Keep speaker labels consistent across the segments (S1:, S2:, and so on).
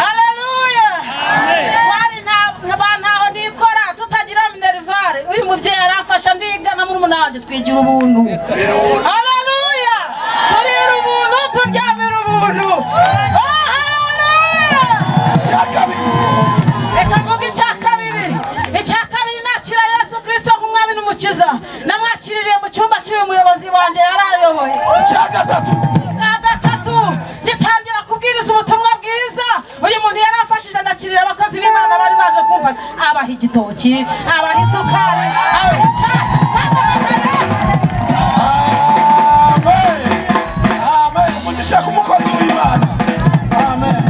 S1: Haleluya. Wari ntaho nikora tutagira minervare. Uyu mubyeyi aramfasha ndigana muri munade twigira ubuntu. Haleluya. Turira ubuntu turyamira ubuntu. Haleluya. Reka mvuge icyakabiri nakira Yesu Kristo nk'umwami n'umukiza. Namwakiririye mu cyumba cy'uyu muyobozi wanjye yarayoboye. Icyagatatu gitangira kubwiriza ubutumwa bwiza. Uyu muntu yaramfashije ndakirira abakozi b'Imana bari baje kumva, abaha igitoki, abaha isukari, abaha icyayi.
S2: Amen. Umugisha ku mukozi w'Imana. Amen.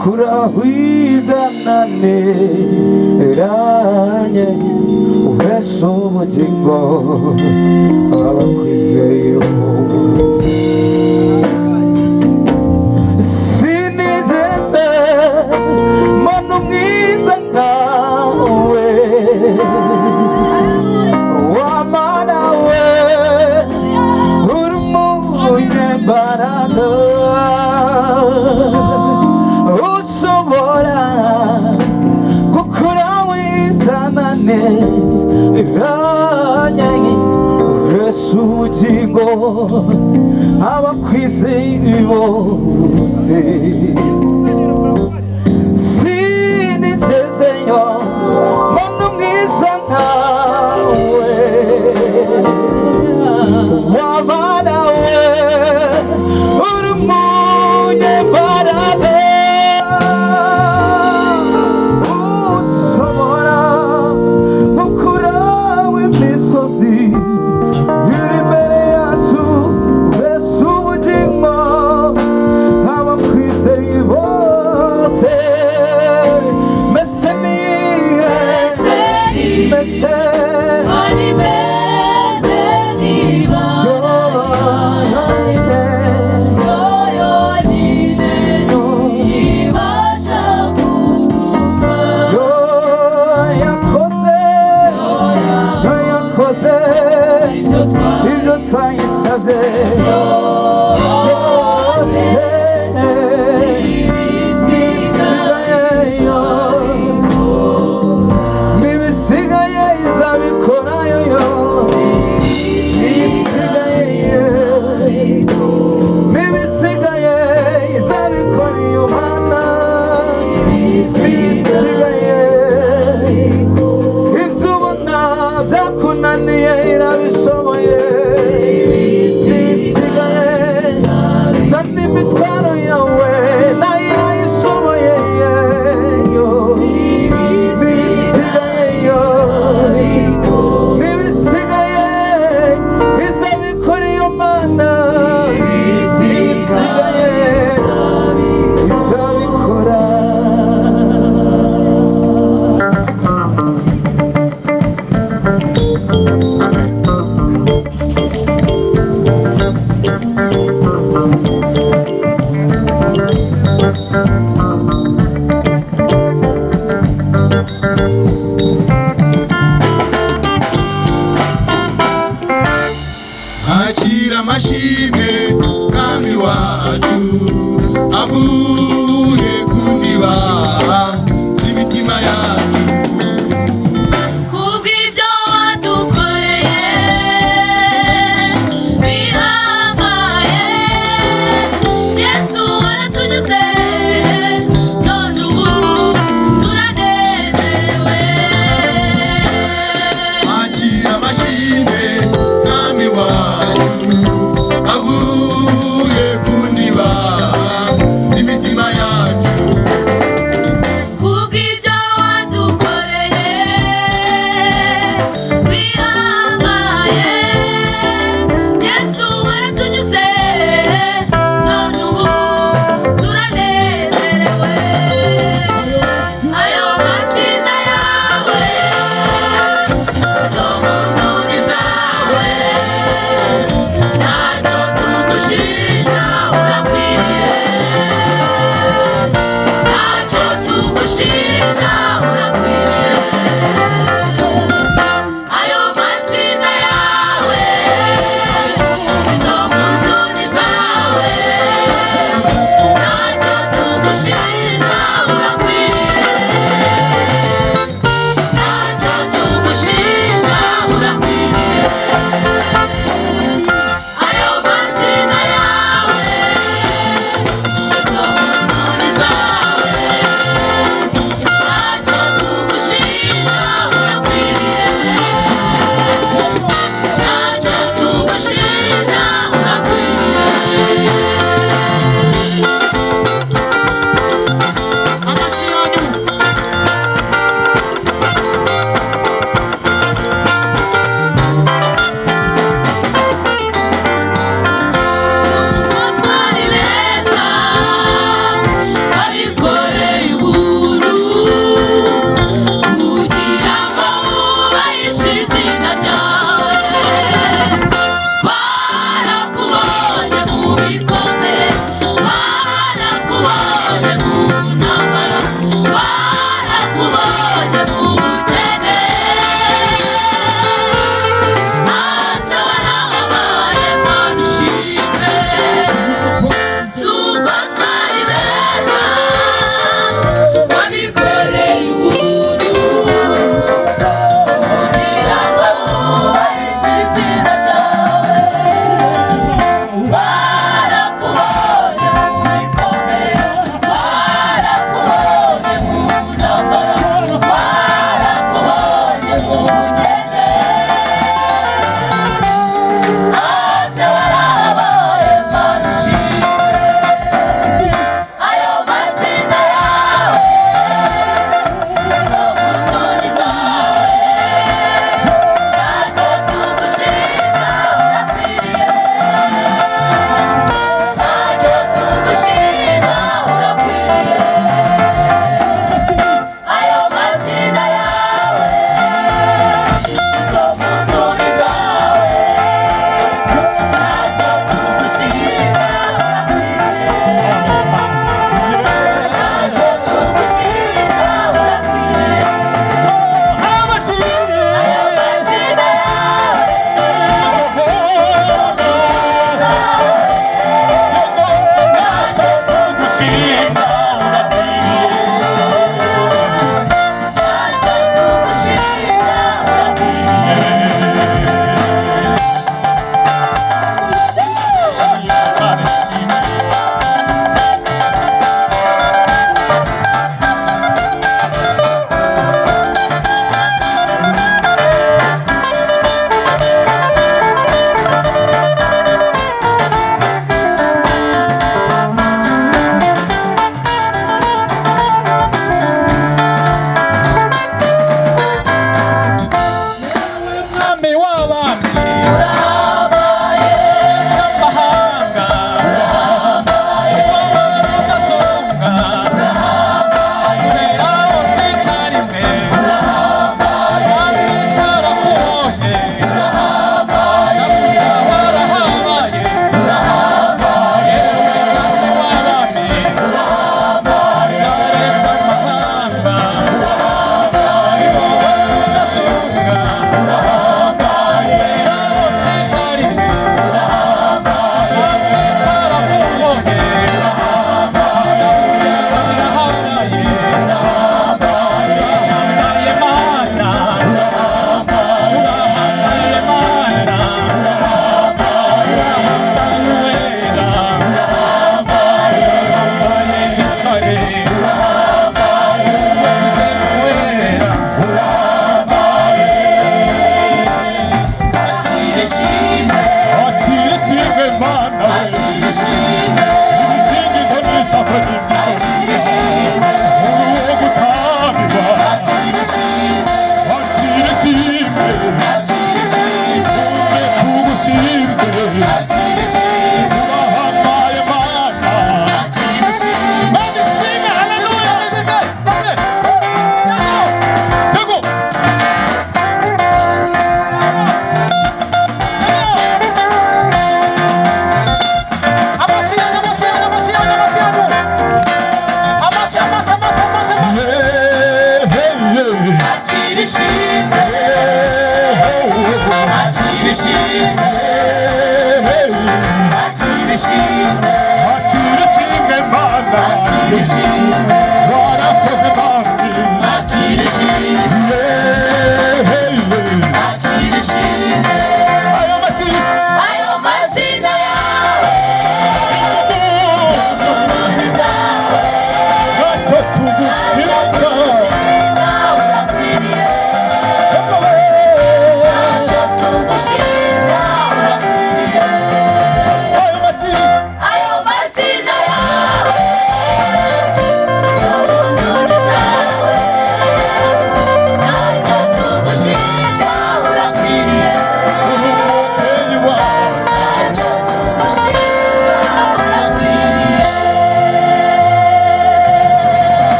S3: gukuraho ibyananiranye uhesha ubugingo abakwizeye sinigeze mbona umwiza nkawe wamana we uri umunyembaraga ushobora gukuraho ibyananiranye uhesha ubugingo abakwizeye bose sinitezeyo mbona umwiza nkawe wabana we uri umunyembaraga ushobora gukuraho imisozi iri imbere yacu uhesha ubugingo abakwizeye bose mese niye mese ibyo twayisabye byose n'ibisigayeyo n'ibisigaye izabikorayo n'ibisigaye izabikora iyo mana n'ibisigaye ibyo ubona byakunaniye irabishoboye ibisigaye zana imitwaro yawe nayo irayishoboye n'ibisigayeyo n'ibisigaye izabikora iyo mana n'ibisigaye izabikora
S2: akira amashimwe mwami wacu avuye ku ndiba z'imitima yacu
S4: kubw'ibyo wadukoreye bihambaye Yesu waratunyuze none ubu turanezerewe
S2: akira amashimwe mwami wacu avuye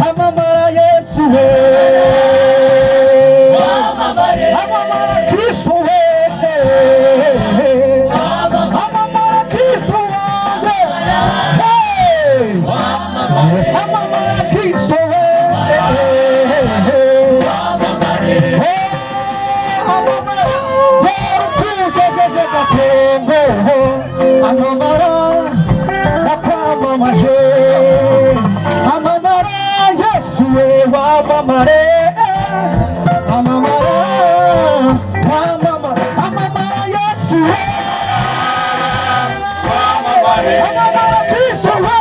S3: Amamara amamara Kristo we amamara tugejeje Gatengo amamara nakwamamaje amamara Yesu we wamamare amamara amamara Yesu we amamara Kristo we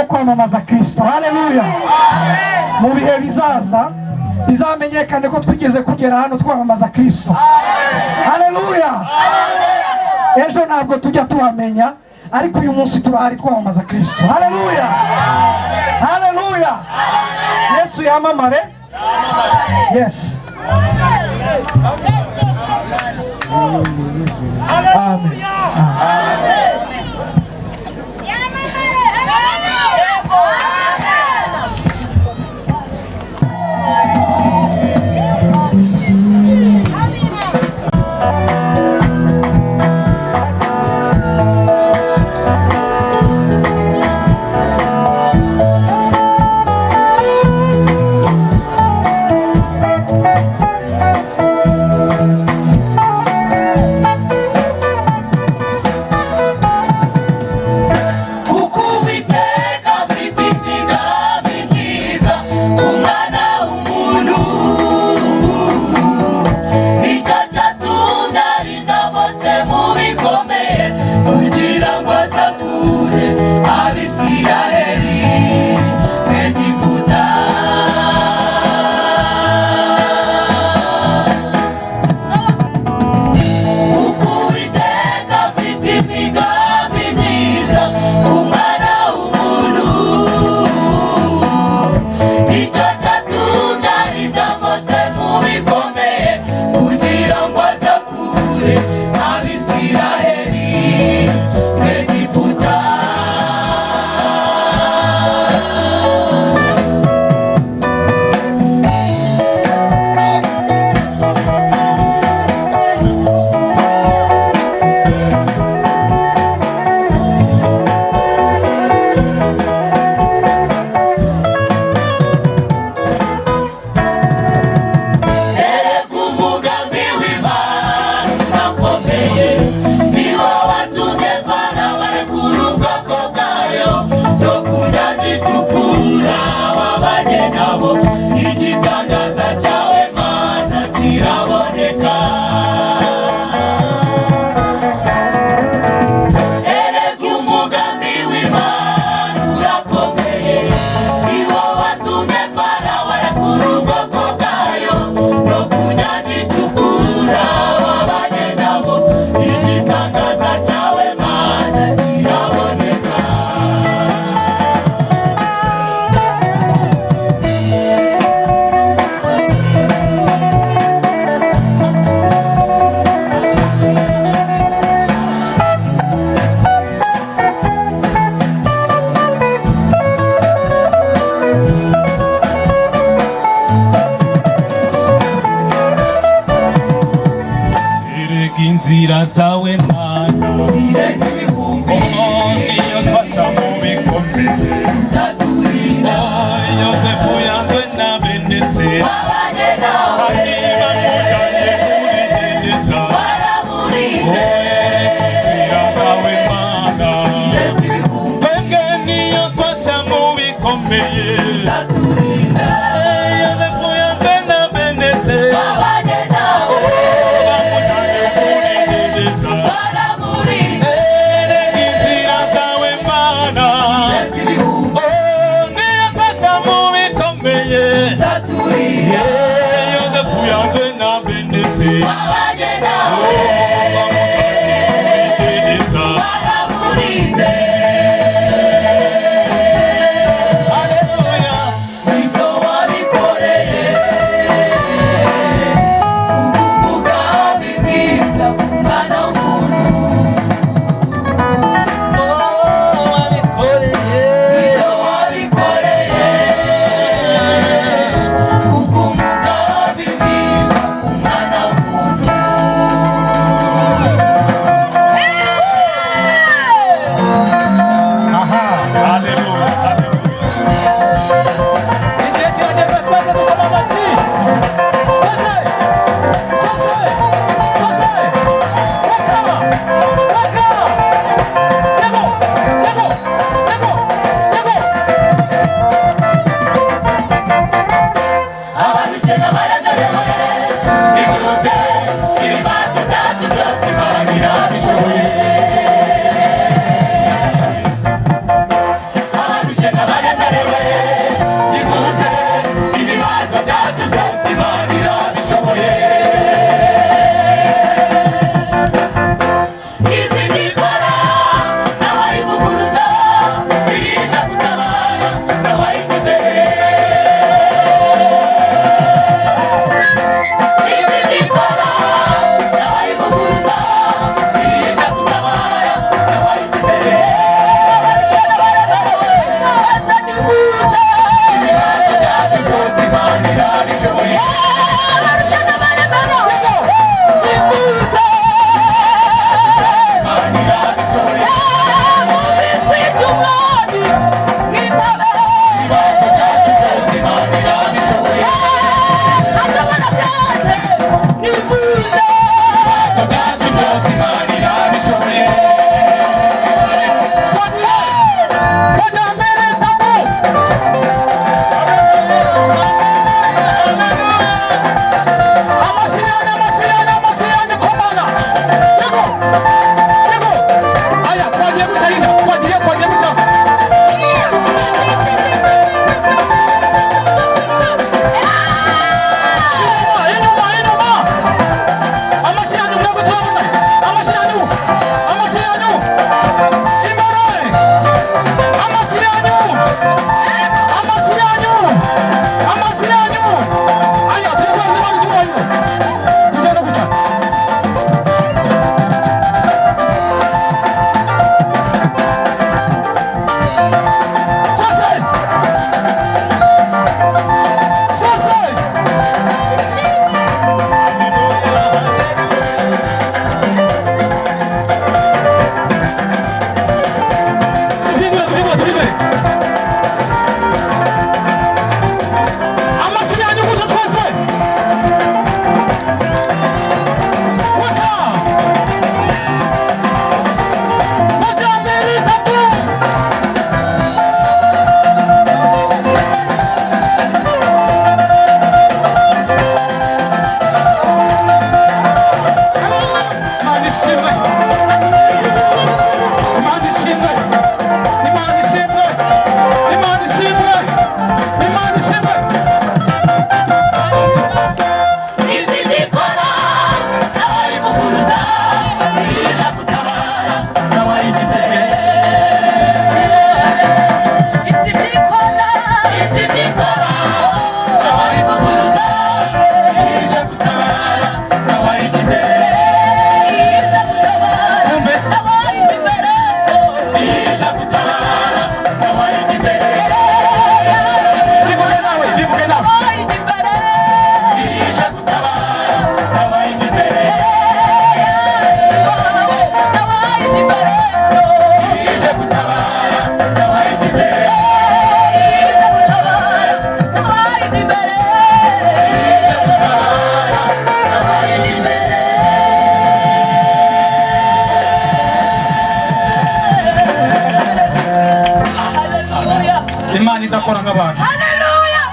S3: kwamamaza Kristo. Haleluya. Mu bihe bizaza bizamenyekane ko twigeze kugera hano twamamaza Kristo. Haleluya. Ejo ntabwo tujya tuhamenya ariko uyu munsi turahari twamamaza Kristo. Haleluya. Haleluya. Yesu yamamare. Yes. Amen.
S2: inzira zawe mana iyo twaca mu bikomeye Yosefu yanzwe na bene se kandi bamujyanye muri gereza inzira zawe mana twebwe niyo twaca mu bikomeye Yosefu yanzwe na bene se bamujyanye muri gereza inzira zawe mana niyo twaca mu bikomeye Yosefu yanzwe na bene se Hallelujah.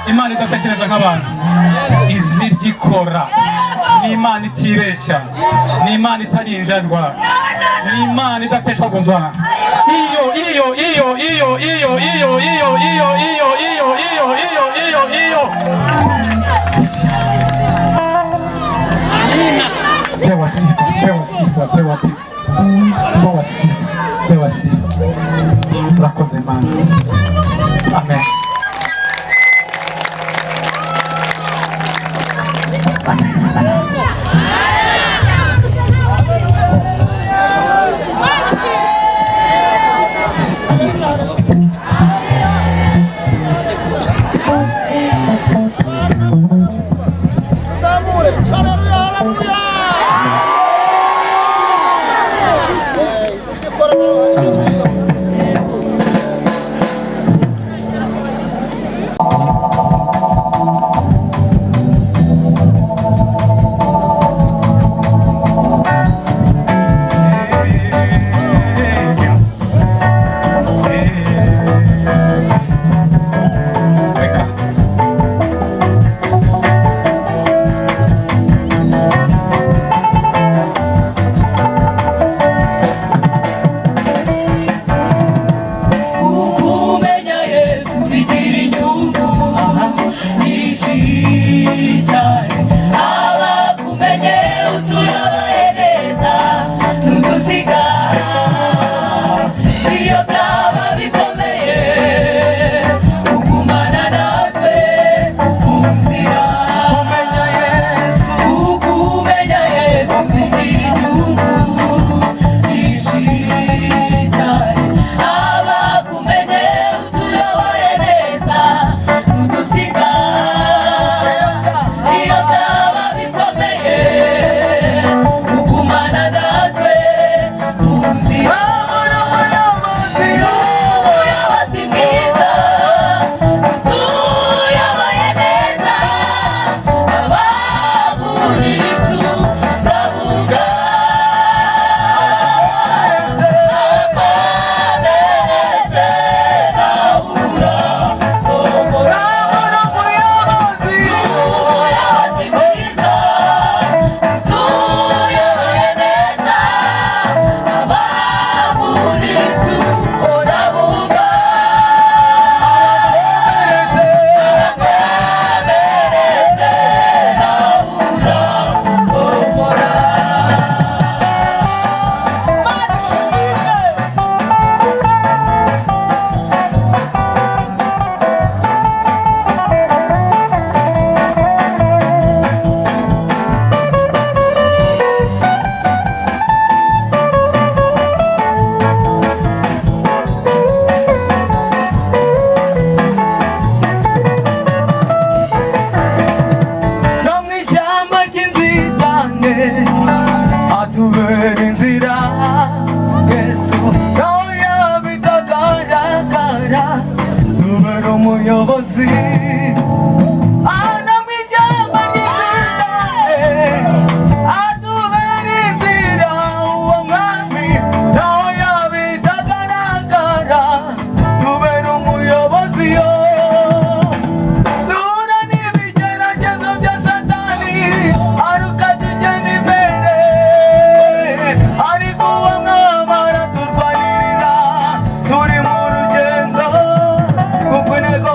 S2: Imana idatekereza nk'abantu, izi ibyo ikora. Ni Imana itibeshya, ni Imana itarinjajwa, ni Imana idateshaguzwa. Pewa sifa, pewa sifa, pewa sifa, pewa sifa, pewa sifa. Urakoze Imana. Amen.
S5: Turi mu rugendo kuko intego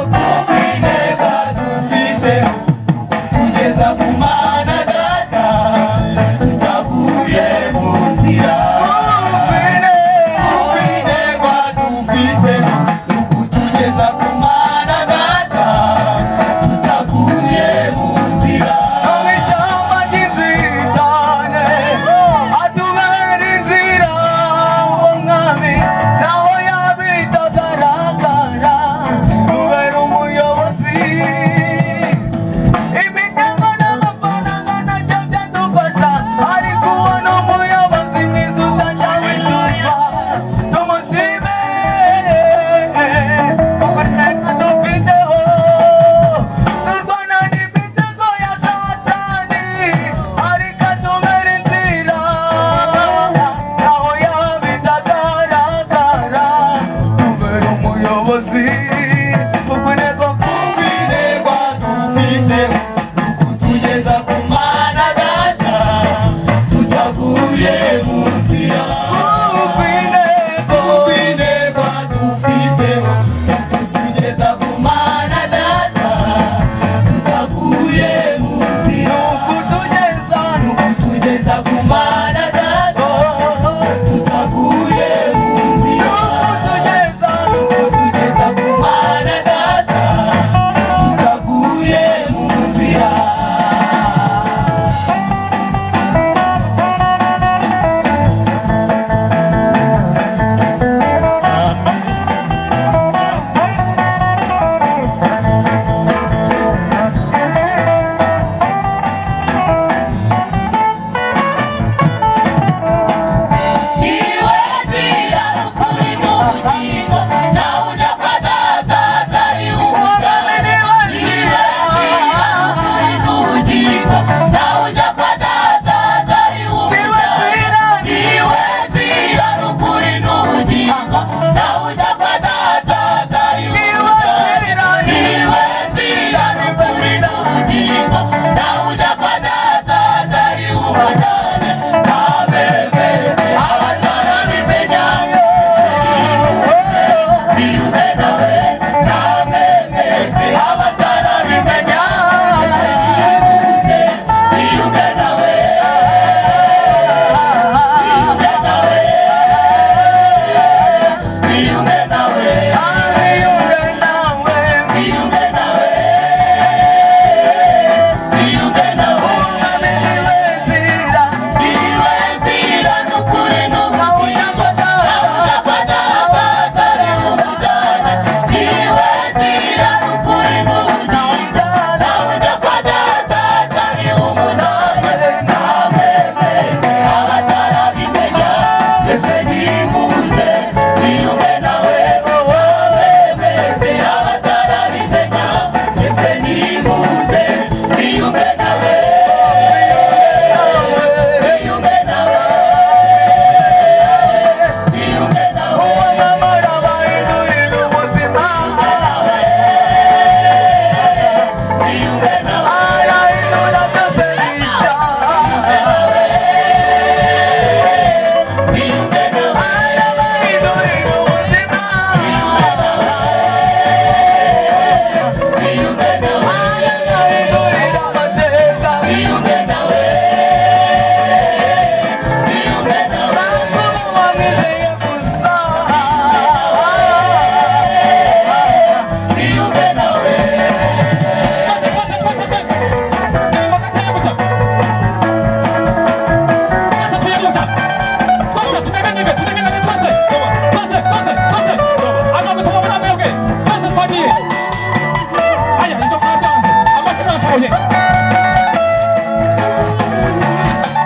S2: arashoboye.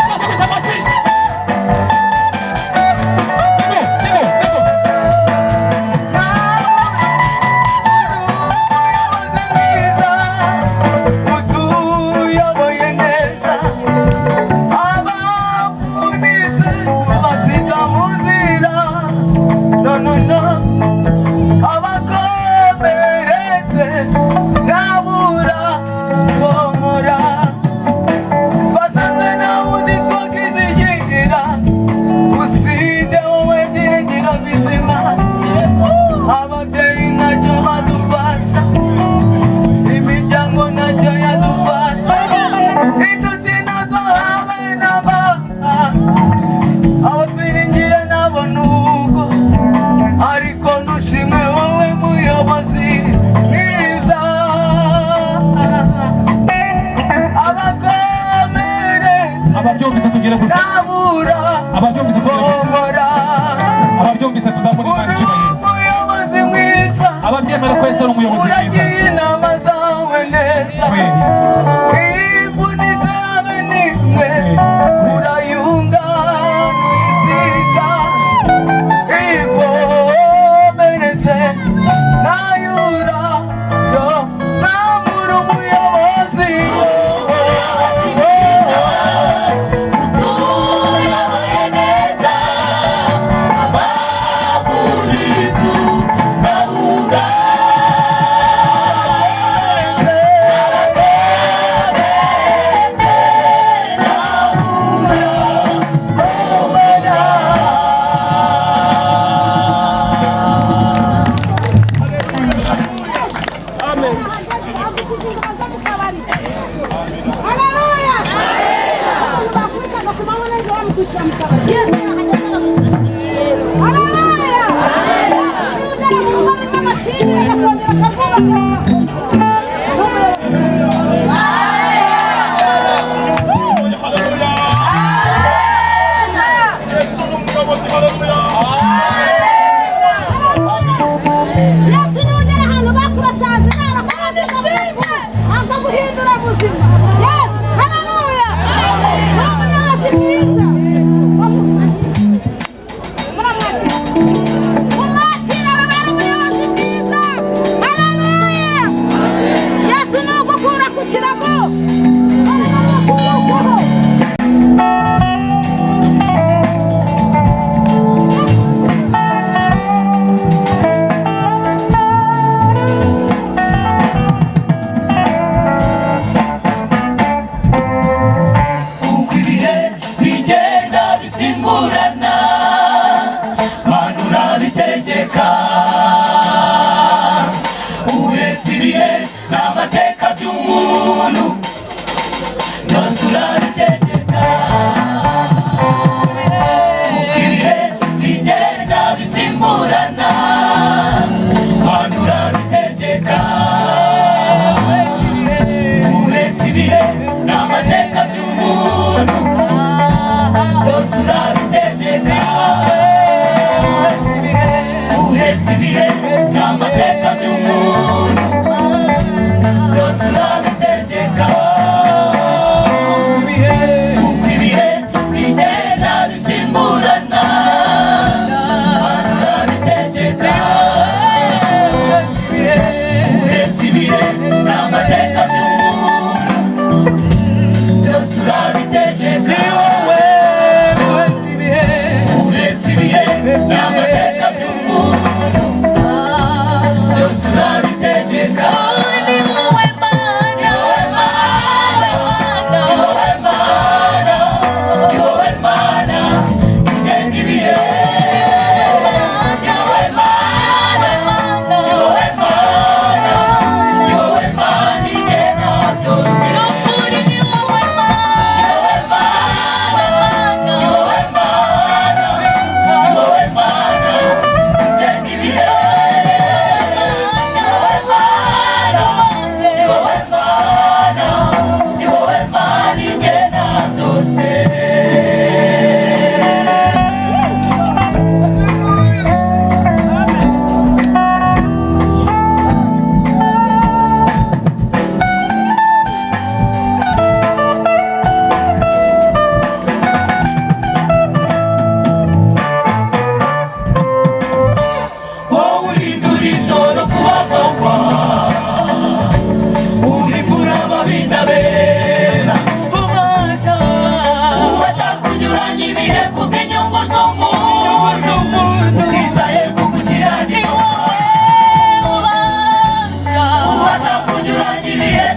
S2: Basubiza amashyi. Yego.
S5: utuyoboye neza abavunitse basiga mu nzira no abakomeretse nabura bomora twasanze nta wundi twakizigira usinde wowe byiringiro bizima ababyeyi ntacyo badufasha imiryango ntacyo yadufasha inshuti nazo habe naba abo twiringiye nabo nuko ariko nushimwe wowe muyobozi mwiza abakomeretse
S2: Ababyumvise tugire gutya.
S5: nabura
S2: Ababyumvise tugire gutya.
S5: bomora
S2: Ababyumvise tuzamura Imana
S5: uri
S2: icyubahiro.
S5: umuyobozi mwiza
S2: Ababyemera ko Yesu ari umuyobozi mwiza.
S5: uragiye inama zawe neza
S2: Kweli.
S5: ivunitse habe nimwe urayunga nuyisiga ikomeretse nayura yo namura umuyobozi
S4: utuyoboye neza abavunitse nabura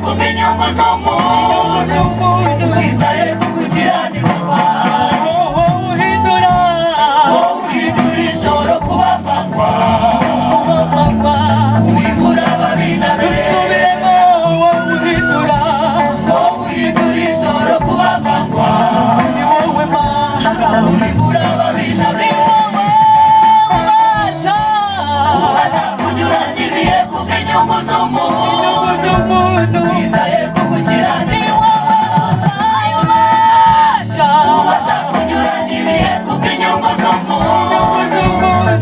S4: ku inyungu z'umuntu, utitaye ku gukiranirwa kwawe.
S5: wowe uhindura
S4: ijoro kuba amanywa, wibura ababi n'abeza.
S5: dusubiremo wowe uhindura
S4: ijoro kuba amanywa,
S5: ni wowe Mana
S4: wibura ababi n'abeza. ubasha kunyuranya ibihe ku bw'inyungu z'umuntu, utitaye ku gukiranirwa. ubasha kunyuranya ibihe ku bw'inyungu z'umuntu,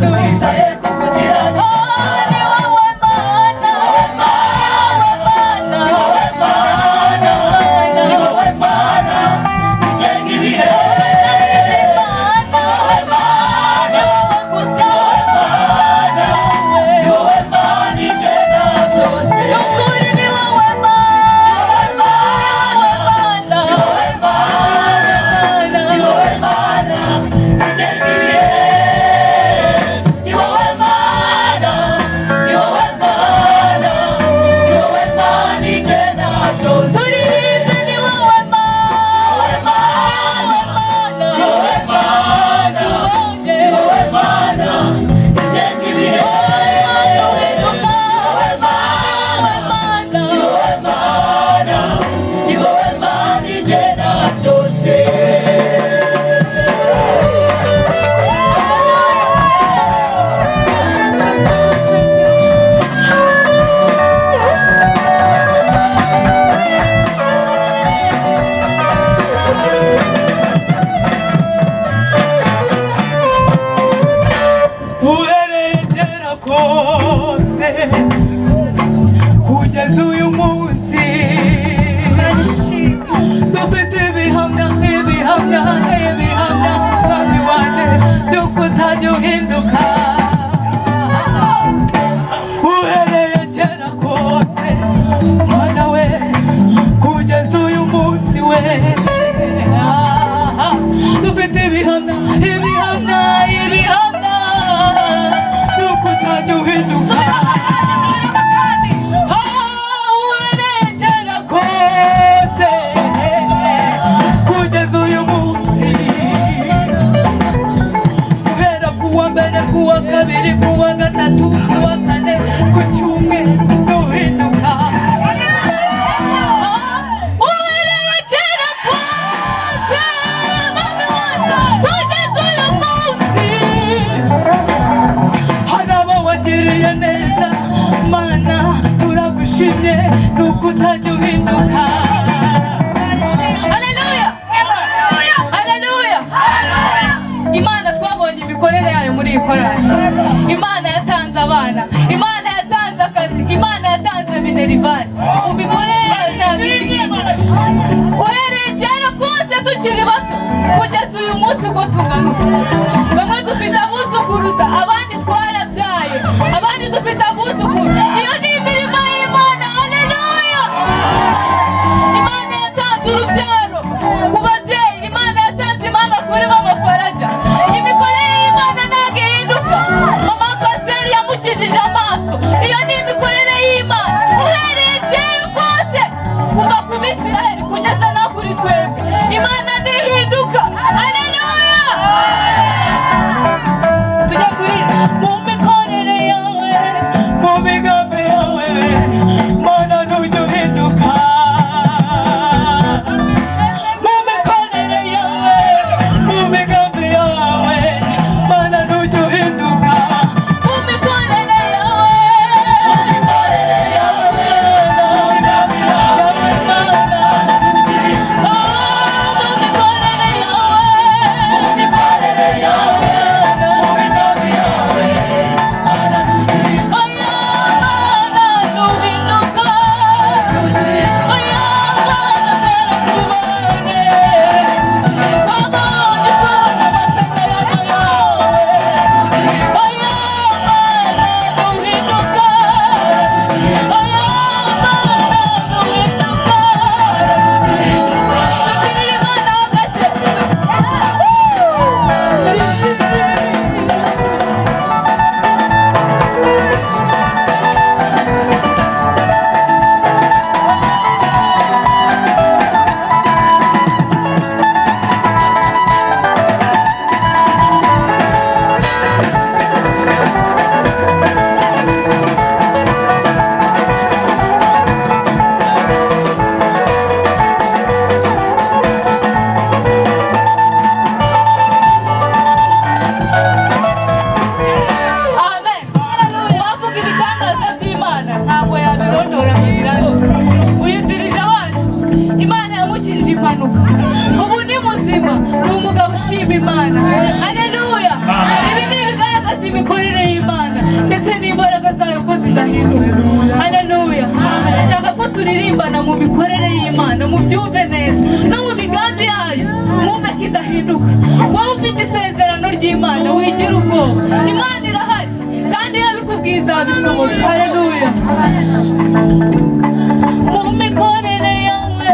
S4: utitaye ku gukiranirwa. ni wowe Mana, ni wowe Mana ugenga ibihe.
S5: uhereye kera kose kugeza uyu munsi dufite ibihamya mwami wanjye by'uko utajya uhinduka. uhereye kera kose Mana we kugeza uyu munsi we dufite ibihamya by'uko utajya uhinduka. uhereye kera kose kugeza uyu munsi, guhera kuwa mbere kuwa kabiri kuwa gatatu kuwa kane ku cyumweru duhinduka. uhereye kera kose kugeza uyu munsi, hari abo wagiriye neza Mana turagushimye nuko utajya uhinduka.
S1: Haleluya! Haleluya! Imana twabonye imikorere yayo muri iyi korali. Imana yatanze abana, Imana yatanze akazi, Imana yatanze minerivare. Mu mikorere yayo ntabwo igihinduka. uhereye kera kose tukiri bato kugeza uyu munsi uko tungana uku. Bamwe dufite abuzukuruza, abandi twarabyaye, abandi dufite abuzukuru. Iyo ni imirimo y'Imana. Haleluya! Imana yatanze urubyaro ku babyeyi, Imana yatanze Imana kuri mama Faraja. Imikorere y'Imana ntabwo ihinduka. Mama Pasiteri yamukijije amaso. Iyo ni imikorere y'Imana. uhereye kera kose kuva ku Bisiraheli kugeza no kuri twebwe, Imana ntihinduka. Haleluya! tujya kurira mu mikorere yawe,
S5: mu migambi yawe Mana ntujya uhinduka. mu mikorere yawe, mu migambi yawe Mana ntujya uhinduka.
S1: mu mikorere yawe,
S5: Mana turirimbana mu mikorere y'Imana mubyumve neza no mu migambi yayo mwumve ko idahinduka. Wowe ufite isezerano ry'Imana wigira ubwoba, Imana irahari kandi yabikubwiye izabisohoza. Haleluya. Mu mikorere yawe,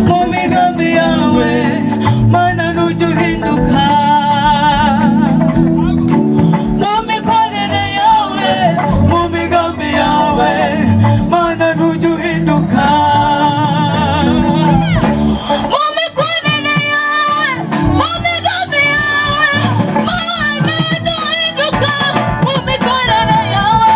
S5: mu migambi yawe, Mana ntujya uhinduka. Mu mikorere yawe, mu migambi yawe, Mana ntujya uhinduka. Mu mikorere yawe, mu migambi yawe, Mana ntuhinduka. Mu mikorere yawe,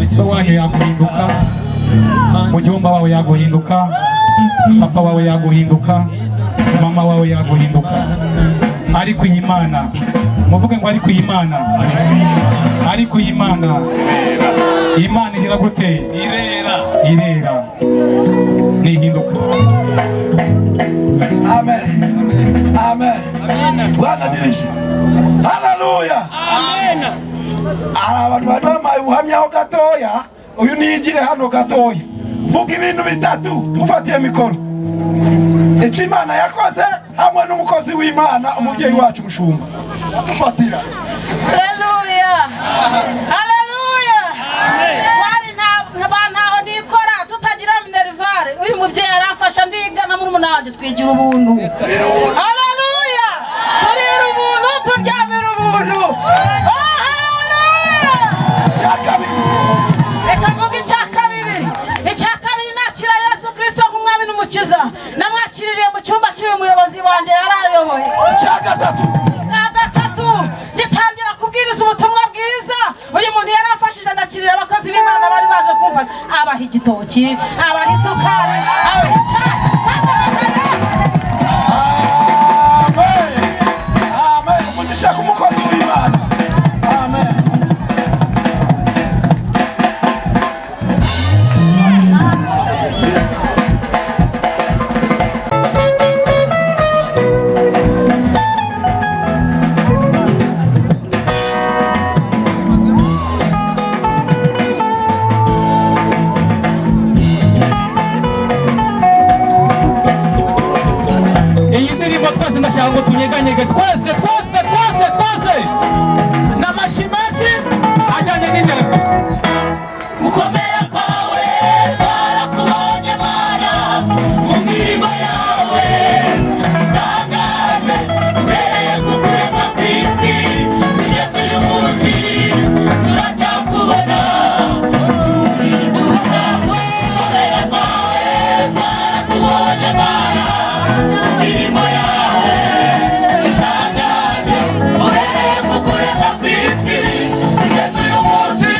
S2: so wanyu yaguhinduka, mujomba wawe yaguhinduka, papa wawe yaguhinduka, mama wawe yaguhinduka, ariko iyi Mana muvuge ngo ariko iyi Mana, ariko iyi Mana, Imana igira gute? Irera nihinduka.
S3: Amen. Amen. Bwana dirije. Haleluya. Amen. Abantu bamaye ubuhamyaho gatoya, uyu niyigire hano gatoya. Vuga ibintu bitatu mufatiye mikoro. Icyo Imana yakoze hamwe n'umukozi w'Imana umubyeyi wacu Mushumba. Fatira.
S1: Haleluya. Haleluya. Wari ntaho ndikora tutagira minerivare. Uyu mubyeyi aramfasha ndigana muri munade twigira ubuntu. Haleluya. Turira ubuntu, turyamira ubuntu. Haleluya.
S3: Cyakabiri.
S1: Reka mvuge icyakabiri. Icyakabiri nakira Yesu Kristo nk'umwami n'umukiza. Namwakiririye mu cyumba cy'uyu muyobozi wanjye yarayoboye.
S3: Cyakatatu.
S1: Cyakatatu gitangira kubwiriza ubutumwa bwiza. Uyu muntu yaramfashije ndakirira abakozi b'Imana bari baje kumfasha. Abaha igitoki, abaha isukari, abaha icyayi.
S3: Amen. Amen. Umugisha ku mukozi w'Imana. Amen.
S2: Iyi ndirimbo twese ndashaka ngo tunyeganyege twese n'amashyi menshi ajyanye n'indirimbo.
S4: Gukomera kwawe twarakubonye Mana mu mirimo yawe itangaje, uhereye ku kuremwa kw'isi kugeza uyu munsi turacyakubona. Gukomera kwawe twarakubonye Mana mu mirimo yawe itangaje, uhereye ku kuremwa kw'isi kugeza uyu munsi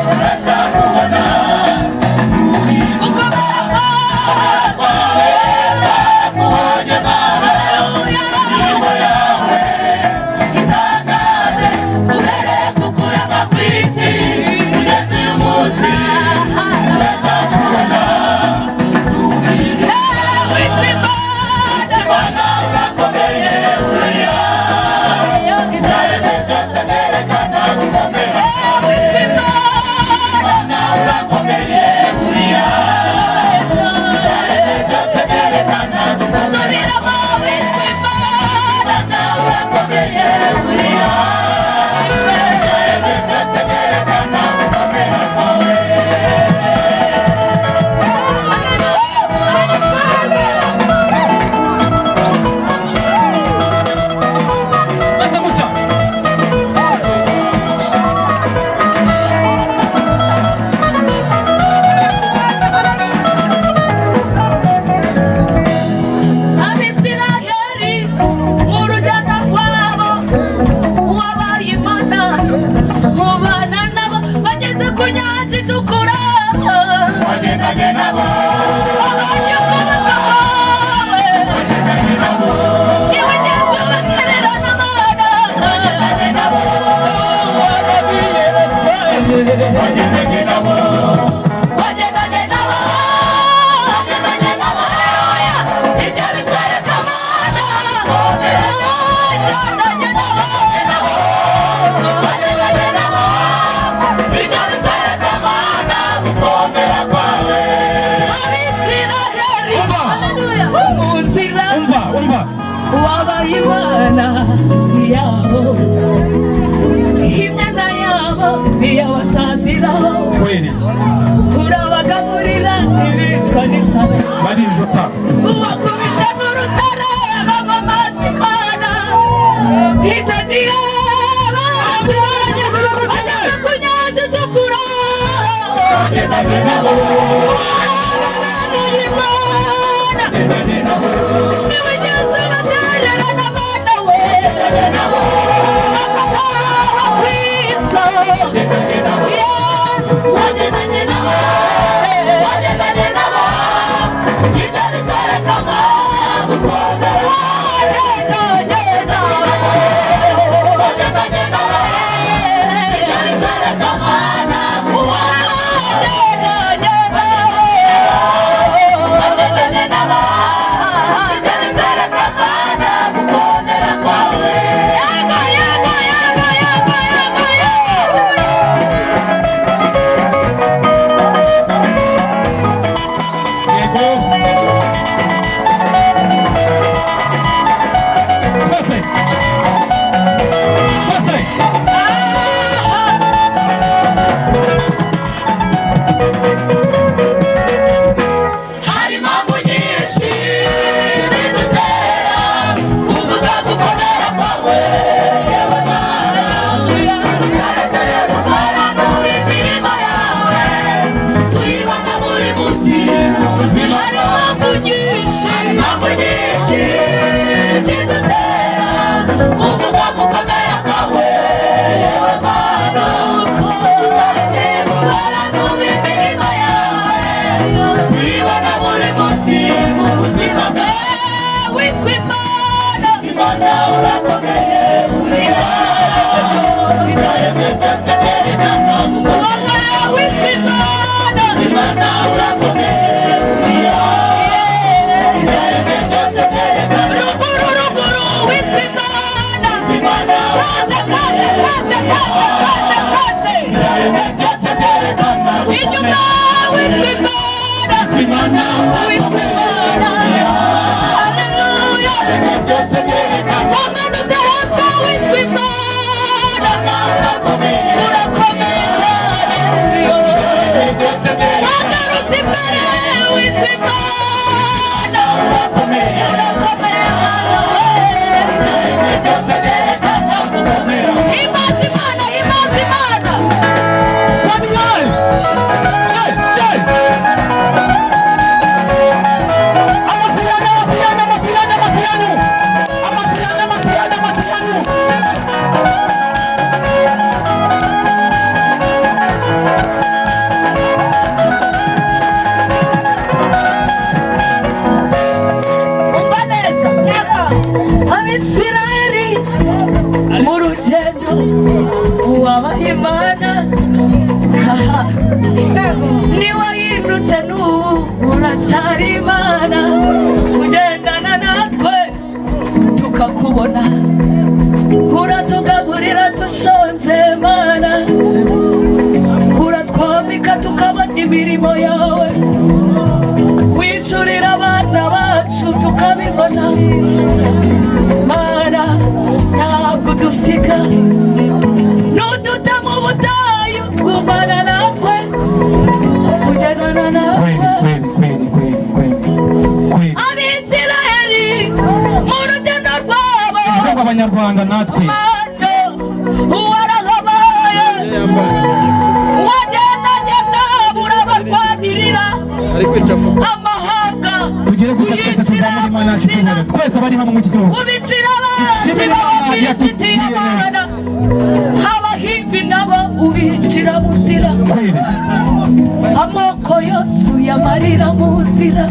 S4: turacyakubona. Gukomera kwawe twarakubonye Mana mu mirimo yawe itangaje, uhereye ku kuremwa kw'isi kugeza uyu munsi turacyakubona. Imana urakomeye, uriya ibyaremwe byose byerekana gukomera kwawe. Imana urakomeye, uriya ibyaremwe byose byerekana gukomera kwawe. Imana urakomeye, uriya ibyaremwe byose byerekana gukomera kwawe.
S2: Basa gutya.
S5: Abisiraheli mu rugendo rwabo wabaye Imana ubana nabo bageze ku nyanja itukura.
S4: Wagendanye nabo,
S5: Abanye ukuboko kwawe
S4: wagendanye nabo,
S5: iwigeze ubatererana Mana.
S4: wagendanye nabo,
S3: wagendanye nabo
S4: wagendanye nabo wagendanye nabo haleluya ibyo bitwereka Mana wagendanye nabo wagendanye nabo ibyo bitwereka Mana gukomera kwawe Abisirayeli haleluya mu nzira
S2: umva
S5: wabaye Imana yabo imyenda yabo iyabasaziraho
S2: kweli
S5: urabagaburira ibicwa n'inzara
S2: barijuta
S5: ubakubise n'urutare bava amazi Imana icyo gihe bageze ku nyanja itukura
S3: wagendanye nabo
S5: babanira Imana ntibigeze batererana Mana we bakataha kwiza
S3: wagendanye nabo
S4: wagendanye nabo wagendanye nabo ibyo bitwereka Mana gukomera wagendanye nabo wagendanye nabo ibyo bitwereka Mana wagendanye nabo wagendanye nabo ibyo bitwereka Mana gukomera kwawe yego yego yego yego yego
S2: yego twese
S4: hari impamvu nyinshi zidutera kuvuga gukomera kwawe yewe Mana tugaragaye guswara muri imirimo yawe tuyibona buri munsi mu buzima hari impamvu nyinshi zidutera kuvuga gukomera kwawe yewe Mana tugaragaye guswara muri imirimo yawe tuyibona buri munsi mu buzima bwawe witwa Imana Imana urakomeye uri Imana izaremye byose byerekana wowe witwa Imana Imana urakomeye uri izaremye byose byerekana ruguru witwa Imana Imana kaze kaze kaze kaze kaze kaze izaremye byose byerekana inyuma witwa Imana Imana witwa Imana haleluya byose byerekana wamanutse hepfo witwa Imana urakomeye cyane byose byerekana wagarutse imbere witwa Imana urakomeye Mana we byose byerekana gukomera himaze Imana himaze Imana umva neza Abisirayeli mu rugendo wabaha Imana niwahindutse n'ubu uracyari Imana ugendana natwe tukakubona uratugaburira dushonje Mana uratwambika tukabona imirimo yawe wishyurira abana bacu tukabibona Mana ntabwo dusiga nuduta mu butayu gumana natwe ugendana natwe
S2: kweli
S5: Abisirayeli mu rugendo rwabo
S2: abanyarwanda natwe
S5: Mana warahabaye wagendanye nabo urabarwanirira amahanga
S2: tugere ku cyatsi tuzamura Imana yacu cyubahiro twese bari hano mu gihugu
S5: ubicira abanzi b'Abafilisitiya Mana abahivi nabo ubicira mu nzira
S2: kweli
S5: amoko yose uyamarira mu nzira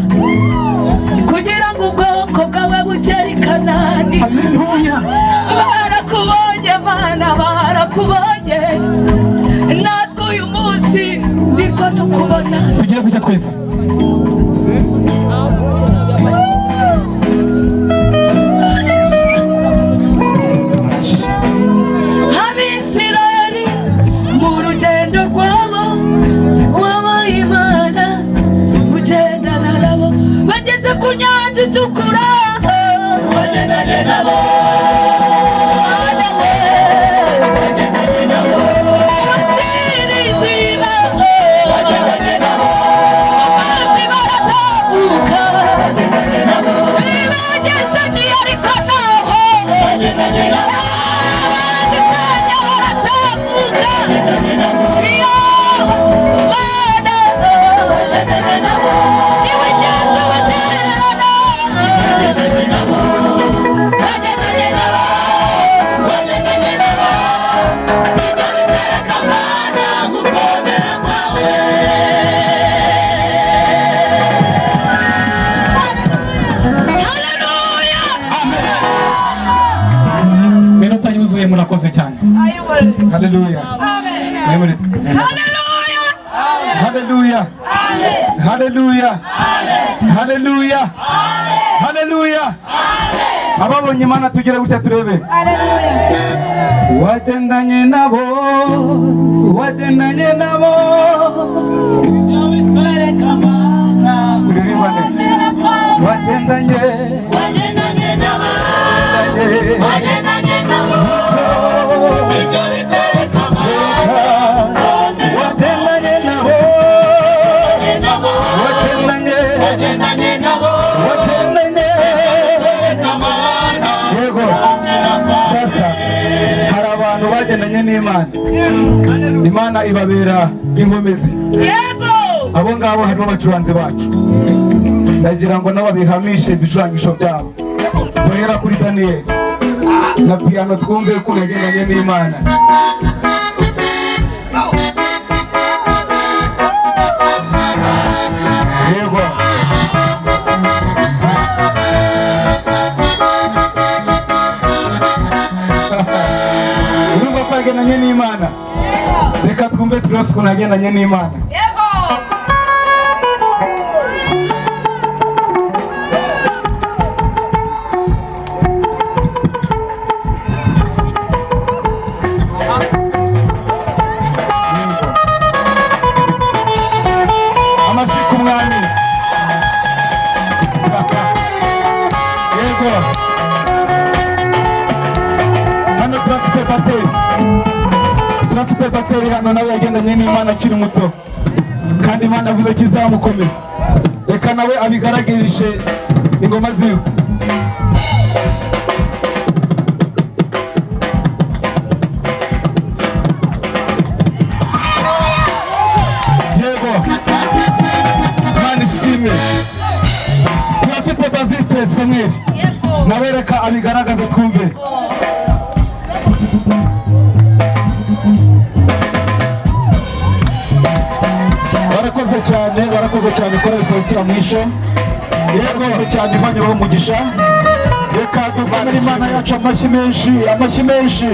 S5: kugira ngo ubwoko bwawe bugere i Kanani
S2: haleluya
S5: barakubonye Mana barakubonye natwe uyu munsi
S6: Hallelujah. Hallelujah. Hallelujah. Hallelujah. Hallelujah. Hallelujah. Ababonye Imana tugire gutya turebe. Wagendanye nabo, wagendanye nabo. Uririmbane. Wagendanye,
S4: wagendanye nabo, wagendanye nabo. Ibyo bitwereka
S6: wagendanye nabo, wagendanye,
S4: wagendanye nabo,
S6: wagendanye. Yego. Sasa hari abantu bagendanye n'Imana. Imana ibabera inkomezi.
S1: Yego.
S6: Abo ngabo harimo abacuranzi bacu. Ndagira ngo nabo bihamishe ibicurangisho byabo. Duhera kuri Daniel na piano twumve ko yagendanye n'Imana. Yego. Urumva ko yagendanye n'Imana. Reka twumve Filos ko yagendanye n'Imana. Amashyi ku mwami. Yego. Hano turafite bateri. Turafite bateri hano nawe yagendanye n'Imana akiri muto. Kandi Imana avuze ko izamukomeza. Reka nawe abigaragirishe ingoma ziwe. Yego. Imana ishimwe. Turafite baziste Samuel. Nawe reka abigaragaze twumve. Barakoze cyane kora sauti ya mwisho. Yego cyane Imana ibahe umugisha. Reka dukomere Imana yacu amashyi menshi.